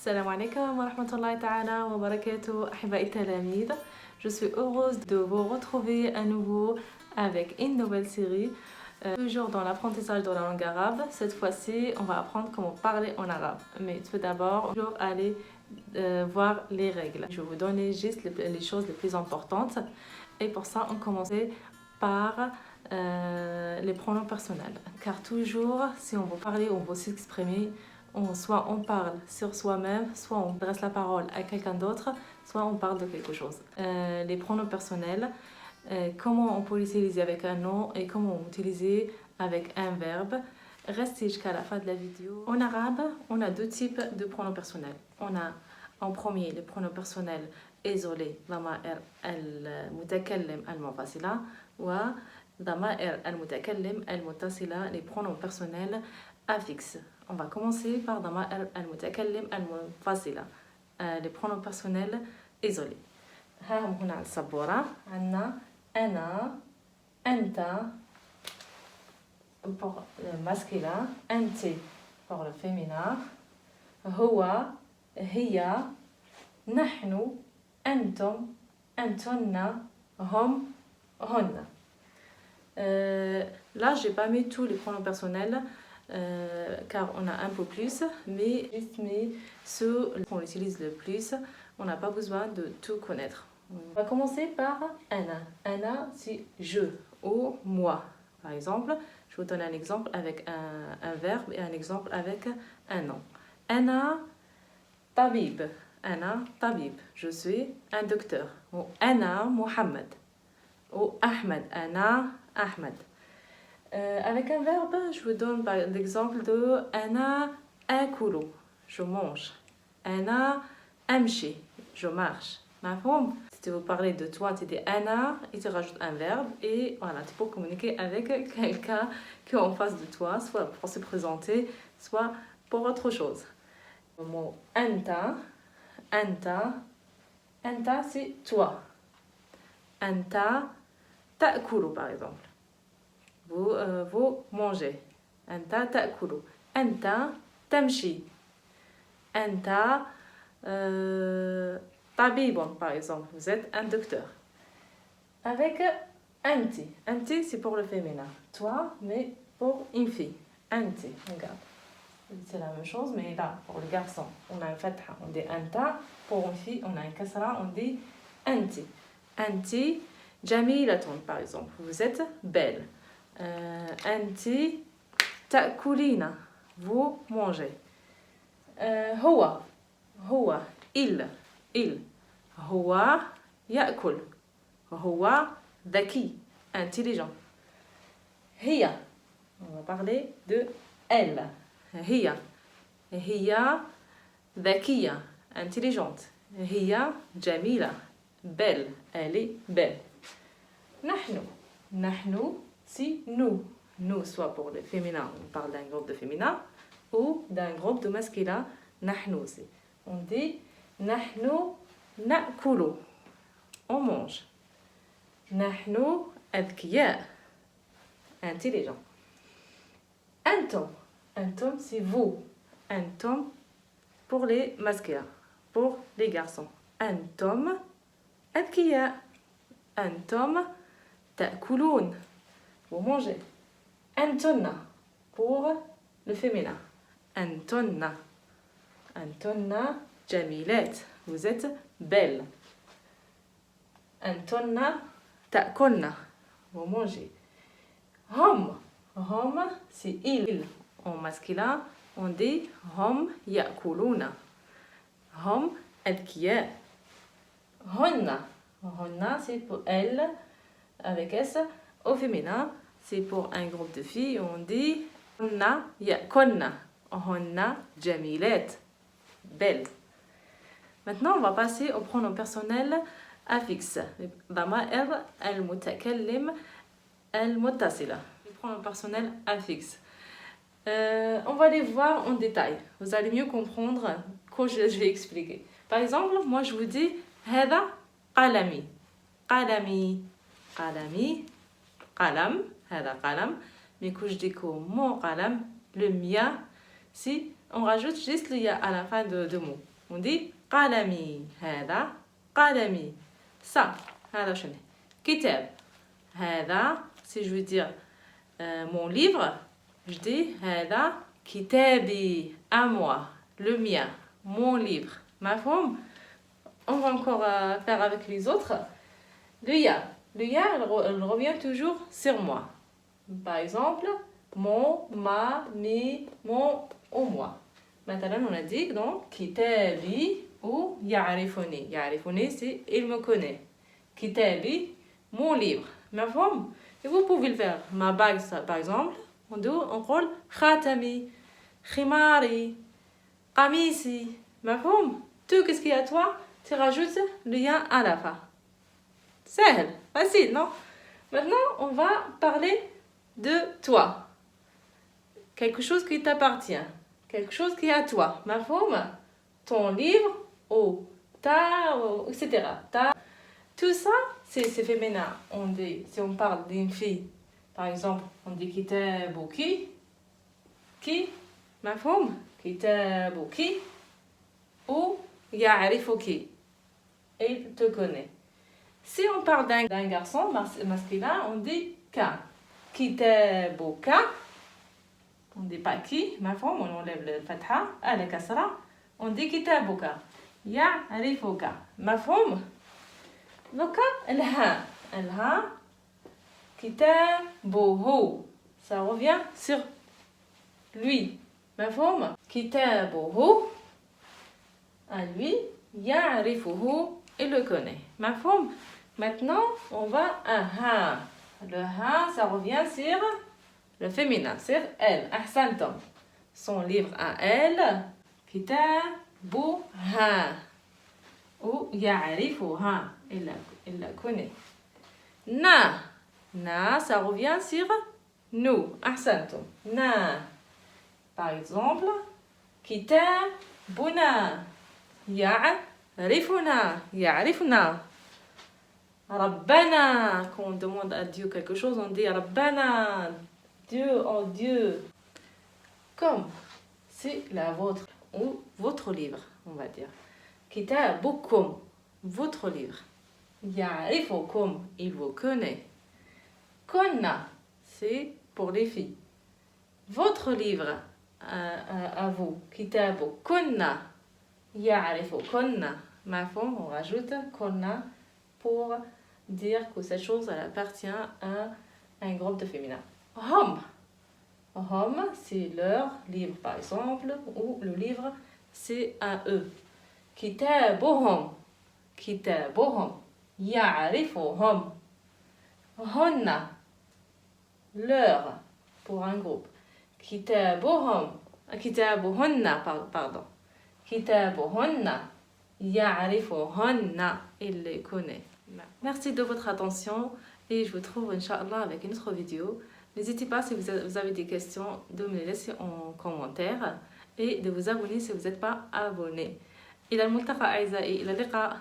Salam alaikum wa rahmatullahi ta'ala wa barakatuh, ahba'i talamid. Je suis heureuse de vous retrouver à nouveau avec une nouvelle série, toujours dans l'apprentissage de la langue arabe. Cette fois-ci, on va apprendre comment parler en arabe. Mais tout d'abord, toujours aller voir les règles. Je vais vous donner juste les choses les plus importantes. Et pour ça, on commençait par les pronoms personnels. Car toujours, si on veut parler, on veut s'exprimer, soit on parle sur soi-même, soit on adresse la parole à quelqu'un d'autre, soit on parle de quelque chose. Les pronoms personnels, comment on peut l'utiliser avec un nom et comment on l'utiliser avec un verbe. Restez jusqu'à la fin de la vidéo. En arabe, on a deux types de pronoms personnels. On a en premier les pronoms personnels isolés, ضمائر المتكلم المنفصلة وضمائر المتكلم المتصلة, les pronoms personnels affixes. On va commencer par ضمائر المتكلم المنفصلة, les pronoms personnels isolés. ها هم هنا على السبورة. عندنا أنا, أنت pour le masculin, أنت pour le féminin, هو, هي, نحن, أنتم, أنتن, هم, هن. Là, j'ai pas mis tous les pronoms personnels car on a un peu plus, mais juste mis ceux qu'on utilise le plus. On n'a pas besoin de tout connaître. On va commencer par ana. Ana, c'est je ou moi. Par exemple, je vous donne un exemple avec un verbe et un exemple avec un nom. Ana tabib. Ana tabib. Je suis un docteur. Ou ana Mohamed. Ou Ahmed. Ana Ahmed. Avec un verbe, je vous donne par l'exemple de ana akulu, je mange. Ana amshi, je marche. Si vous parlez de toi, tu dis ana et tu rajoutes un verbe et voilà, tu peux communiquer avec quelqu'un qui est en face de toi, soit pour se présenter, soit pour autre chose. Le mot anta, anta, anta c'est toi. Anta ta'kulu par exemple. Vous mangez. Anta ta'kulu. Anta tamshi. Anta tabibun par exemple. Vous êtes un docteur. Avec anti. Anti c'est pour le féminin. Toi, mais pour une fille. Anti. Regarde. C'est la même chose, mais là, pour le garçon, on a un fatha, on dit anta. Pour une fille, on a un kasra, on dit anti. Anti jamilatun par exemple. Vous êtes belle. Anti ta'kulina, vous mangez. Huwa, huwa, il. Huwa ya'kul. Huwa dhaki, intelligent. Hiya, on va parler de elle. Hiya, hiya dhakiya, intelligente. Hiya jamila, belle, elle est belle. Nahnu, nahnu c'est nous. Nous, soit pour le féminin, on parle d'un groupe de féminin, ou d'un groupe de masculin, nahnu aussi. On dit nahnu na'kulu, on mange. Nahnu adkiya, intelligent. Antum, antum c'est vous. Antum pour les masculins, pour les garçons. Antum adkiya, antum ta'kulun. Vous mangez. Antonna pour le féminin. Antonna. Antonna jamilat. Vous êtes belle. Antonna ta'kulna. Vous mangez. Hum. Hum c'est il. En masculin, on dit hum ya'kuluna. Hum adkiya. Honna. Honna c'est pour elle avec S. Au féminin, c'est pour un groupe de filles, on dit honna ya'kunna, honna jamilat, belle. Maintenant, on va passer au pronom personnel affixes. ضمائر المتكلم المتصلة. Les pronoms personnels affixes. On va les voir en détail. Vous allez mieux comprendre quand je vais expliquer. Par exemple, moi je vous dis هذا قلمي. قلمي. قلمي. قلم, هذا قلم, mais quand je dis que mon قلم, le mien, si on rajoute juste le ya à la fin de mot. on dit قلمي هذا قلمي ça هذا شنو كتاب هذا si je veux dire mon livre je dis هذا كتابي à moi le mien mon livre مفهوم on va encore faire avec les autres le ya elle revient toujours sur moi par exemple mon ma mi mon ou moi مثلا on a dit donc كتابي ou يعرفني يعرفني c'est il me connaît كتابي mon livre مفهوم et vous pouvez le faire ma bague par exemple on dit خاتمي خماري قميصي مفهوم tout qu'est-ce qu'il y a à toi tu rajoutes le ya à la fin c'est facile non maintenant on va parler de toi quelque chose qui t'appartient quelque chose qui est à toi مفهوم ton livre ou ta etc ta tout ça c'est féminin on dit si on parle d'une fille par exemple on dit كتابك qui مفهوم كتابك ou يعرفك il te connaît si on parle d'un garçon masculin on dit ka كتابك on dit pas qui مفهوم on enlève le fatha à la kasra on dit كتابك يعرفك مفهوم donc الها كتابه ça revient sur lui مفهوم كتابه à lui يعرفه il le connaît مفهوم maintenant on va à ha le ha ça revient sur le féminin sur elle أحسنتم son livre à elle كتابها ou يعرفها il la connaît na ça revient sur nous أحسنتم na par exemple كتابنا يعرفنا ربنا quand on demande à Dieu quelque chose on dit ربنا Dieu oh Dieu comme c'est la vôtre ou votre livre on va dire كتابكم votre livre يعرفكم il vous connaît كنا c'est pour les filles votre livre à vous كتابكن يعرفكن مفهوم on rajoute كنا pour dire que cette chose elle appartient à un groupe de féminin hum c'est leur livre par exemple ou le livre c'est à eux كتابهم يعرفهم هن leur pour un groupe كتابهن pardon كتابهن يعرفهن il les connaît. Merci de votre attention et je vous trouve Inch'Allah avec une autre vidéo. N'hésitez pas si vous avez des questions de me les laisser en commentaire et de vous abonner si vous n'êtes pas abonné. إلى الملتقى أعزائي إلى اللقاء.